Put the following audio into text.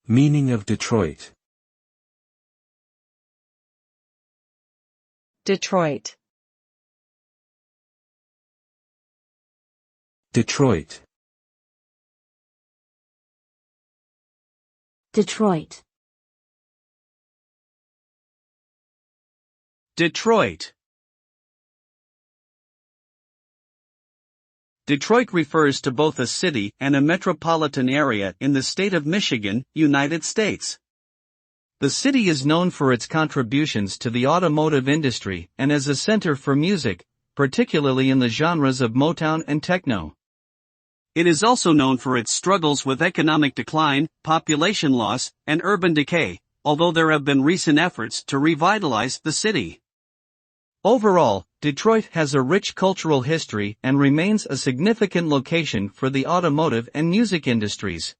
Meaning of Detroit. Detroit. Detroit. Detroit. Detroit. Detroit refers to both a city and a metropolitan area in the state of Michigan, United States. The city is known for its contributions to the automotive industry and as a center for music, particularly in the genres of Motown and techno. It is also known for its struggles with economic decline, population loss, and urban decay, although there have been recent efforts to revitalize the city. Overall, Detroit has a rich cultural history and remains a significant location for the automotive and music industries.